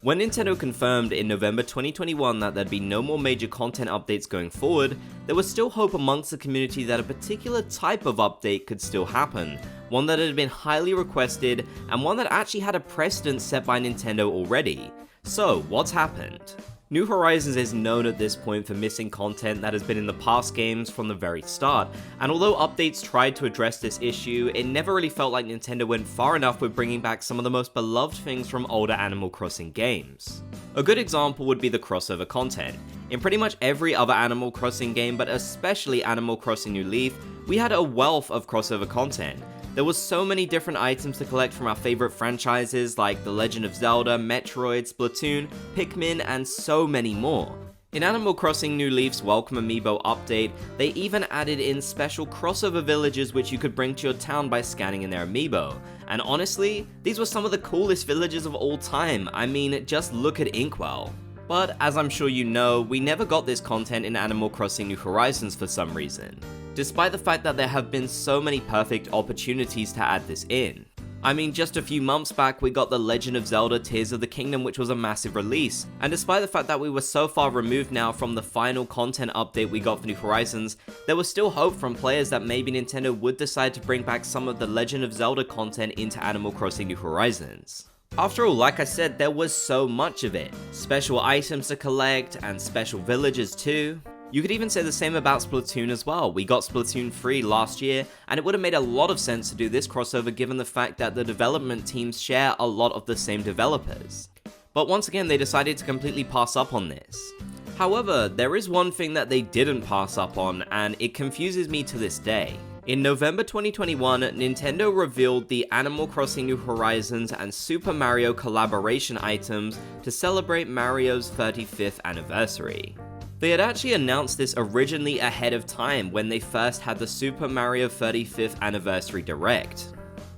When Nintendo confirmed in November 2021 that there'd be no more major content updates going forward, there was still hope amongst the community that a particular type of update could still happen, one that had been highly requested, and one that actually had a precedent set by Nintendo already. So, what's happened? New Horizons is known at this point for missing content that has been in the past games from the very start, and although updates tried to address this issue, it never really felt like Nintendo went far enough with bringing back some of the most beloved things from older Animal Crossing games. A good example would be the crossover content. In pretty much every other Animal Crossing game, but especially Animal Crossing New Leaf, we had a wealth of crossover content. There was so many different items to collect from our favorite franchises like The Legend of Zelda, Metroid, Splatoon, Pikmin, and so many more. In Animal Crossing New Leaf's Welcome Amiibo update, they even added in special crossover villages which you could bring to your town by scanning in their amiibo. And honestly, these were some of the coolest villages of all time. I mean, just look at Inkwell. But as I'm sure you know, we never got this content in Animal Crossing New Horizons for some reason, despite the fact that there have been so many perfect opportunities to add this in. I mean, just a few months back we got The Legend of Zelda Tears of the Kingdom, which was a massive release, and despite the fact that we were so far removed now from the final content update we got for New Horizons, there was still hope from players that maybe Nintendo would decide to bring back some of the Legend of Zelda content into Animal Crossing New Horizons. After all, like I said, there was so much of it. Special items to collect, and special villages too. You could even say the same about Splatoon as well. We got Splatoon 3 last year, and it would have made a lot of sense to do this crossover given the fact that the development teams share a lot of the same developers. But once again, they decided to completely pass up on this. However, there is one thing that they didn't pass up on, and it confuses me to this day. In November 2021, Nintendo revealed the Animal Crossing New Horizons and Super Mario collaboration items to celebrate Mario's 35th anniversary. They had actually announced this originally ahead of time when they first had the Super Mario 35th Anniversary Direct.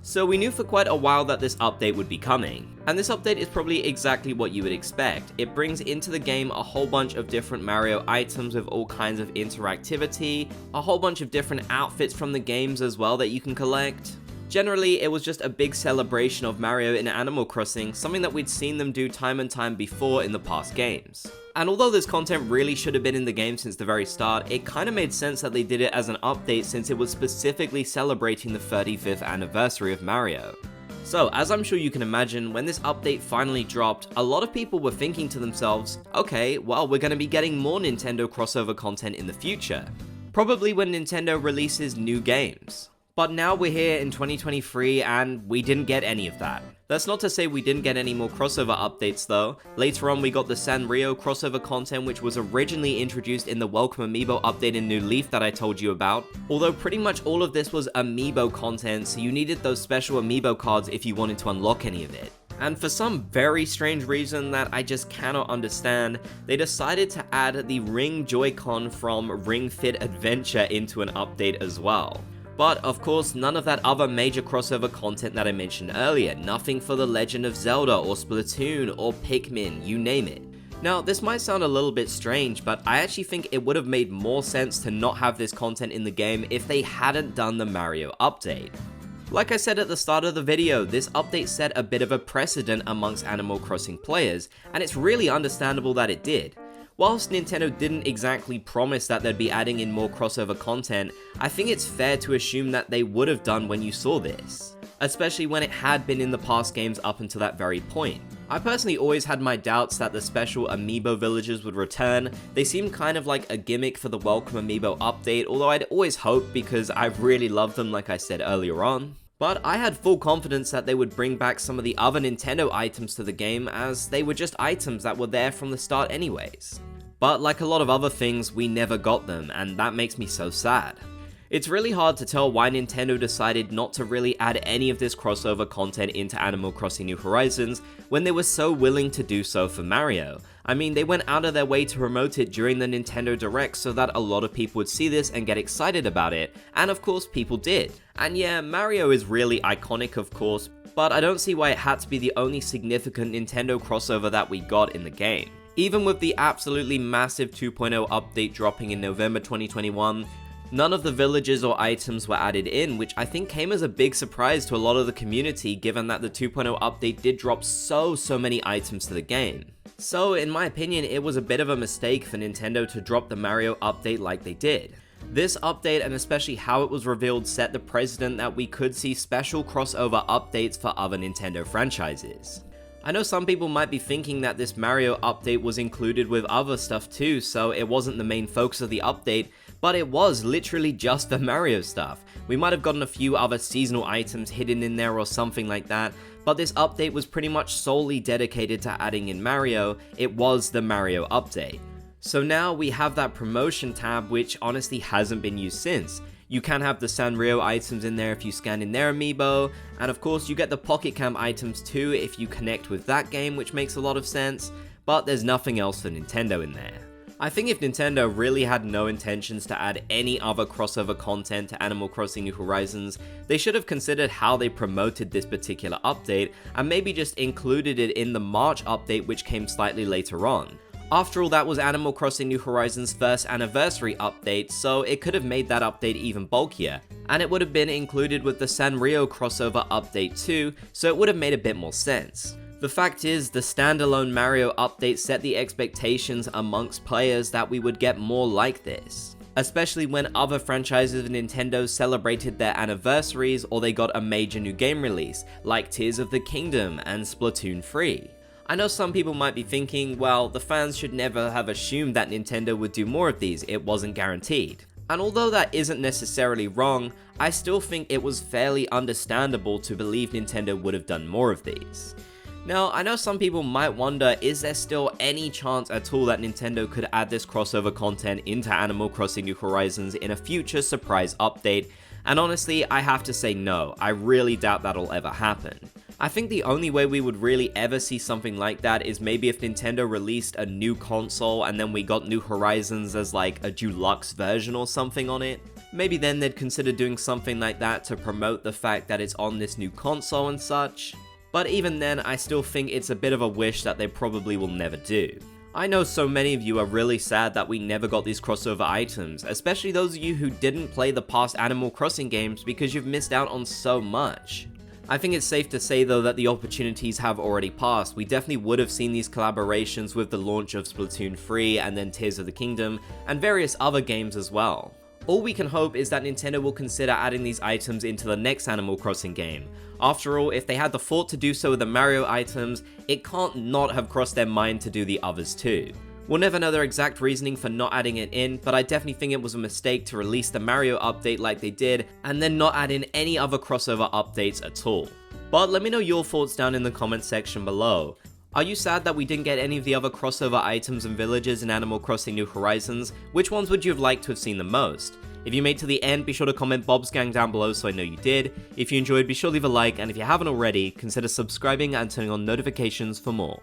So we knew for quite a while that this update would be coming, and this update is probably exactly what you would expect. It brings into the game a whole bunch of different Mario items with all kinds of interactivity, a whole bunch of different outfits from the games as well that you can collect. Generally, it was just a big celebration of Mario in Animal Crossing, something that we'd seen them do time and time before in the past games. And although this content really should have been in the game since the very start, it kinda made sense that they did it as an update since it was specifically celebrating the 35th anniversary of Mario. So, as I'm sure you can imagine, when this update finally dropped, a lot of people were thinking to themselves, okay, well, we're gonna be getting more Nintendo crossover content in the future. Probably when Nintendo releases new games. But now we're here in 2023 and we didn't get any of that. That's not to say we didn't get any more crossover updates though. Later on we got the Sanrio crossover content, which was originally introduced in the Welcome Amiibo update in New Leaf that I told you about. Although pretty much all of this was Amiibo content, so you needed those special Amiibo cards if you wanted to unlock any of it. And for some very strange reason that I just cannot understand, they decided to add the Ring Joy-Con from Ring Fit Adventure into an update as well. But of course, none of that other major crossover content that I mentioned earlier, nothing for The Legend of Zelda or Splatoon or Pikmin, you name it. Now, this might sound a little bit strange, but I actually think it would have made more sense to not have this content in the game if they hadn't done the Mario update. Like I said at the start of the video, this update set a bit of a precedent amongst Animal Crossing players, and it's really understandable that it did. Whilst Nintendo didn't exactly promise that they'd be adding in more crossover content, I think it's fair to assume that they would have done when you saw this, especially when it had been in the past games up until that very point. I personally always had my doubts that the special Amiibo villages would return. They seemed kind of like a gimmick for the Welcome Amiibo update, although I'd always hoped because I really loved them like I said earlier on. But I had full confidence that they would bring back some of the other Nintendo items to the game, as they were just items that were there from the start anyways. But like a lot of other things, we never got them, and that makes me so sad. It's really hard to tell why Nintendo decided not to really add any of this crossover content into Animal Crossing New Horizons when they were so willing to do so for Mario. I mean, they went out of their way to promote it during the Nintendo Direct so that a lot of people would see this and get excited about it, and of course people did. And yeah, Mario is really iconic of course, but I don't see why it had to be the only significant Nintendo crossover that we got in the game. Even with the absolutely massive 2.0 update dropping in November 2021, None of the villages or items were added in, which I think came as a big surprise to a lot of the community given that the 2.0 update did drop so many items to the game. So in my opinion, it was a bit of a mistake for Nintendo to drop the Mario update like they did. This update, and especially how it was revealed, set the precedent that we could see special crossover updates for other Nintendo franchises. I know some people might be thinking that this Mario update was included with other stuff too, so it wasn't the main focus of the update, but it was literally just the Mario stuff. We might have gotten a few other seasonal items hidden in there or something like that, but this update was pretty much solely dedicated to adding in Mario. It was the Mario update. So now we have that promotion tab, which honestly hasn't been used since. You can have the Sanrio items in there if you scan in their amiibo, and of course you get the Pocket Camp items too if you connect with that game, which makes a lot of sense, but there's nothing else for Nintendo in there. I think if Nintendo really had no intentions to add any other crossover content to Animal Crossing New Horizons, they should have considered how they promoted this particular update, and maybe just included it in the March update, which came slightly later on. After all, that was Animal Crossing New Horizons' first anniversary update, so it could have made that update even bulkier, and it would have been included with the Sanrio crossover update too, so it would have made a bit more sense. The fact is, the standalone Mario update set the expectations amongst players that we would get more like this, especially when other franchises of Nintendo celebrated their anniversaries or they got a major new game release, like Tears of the Kingdom and Splatoon 3. I know some people might be thinking, well, the fans should never have assumed that Nintendo would do more of these, it wasn't guaranteed. And although that isn't necessarily wrong, I still think it was fairly understandable to believe Nintendo would have done more of these. Now, I know some people might wonder, is there still any chance at all that Nintendo could add this crossover content into Animal Crossing New Horizons in a future surprise update? And honestly, I have to say no, I really doubt that'll ever happen. I think the only way we would really ever see something like that is maybe if Nintendo released a new console and then we got New Horizons as like a deluxe version or something on it. Maybe then they'd consider doing something like that to promote the fact that it's on this new console and such. But even then, I still think it's a bit of a wish that they probably will never do. I know so many of you are really sad that we never got these crossover items, especially those of you who didn't play the past Animal Crossing games because you've missed out on so much. I think it's safe to say though that the opportunities have already passed. We definitely would have seen these collaborations with the launch of Splatoon 3 and then Tears of the Kingdom, and various other games as well. All we can hope is that Nintendo will consider adding these items into the next Animal Crossing game. After all, if they had the thought to do so with the Mario items, it can't not have crossed their mind to do the others too. We'll never know their exact reasoning for not adding it in, but I definitely think it was a mistake to release the Mario update like they did, and then not add in any other crossover updates at all. But let me know your thoughts down in the comments section below. Are you sad that we didn't get any of the other crossover items and villages in Animal Crossing New Horizons? Which ones would you have liked to have seen the most? If you made it to the end, be sure to comment Bob's Gang down below so I know you did. If you enjoyed, be sure to leave a like, and if you haven't already, consider subscribing and turning on notifications for more.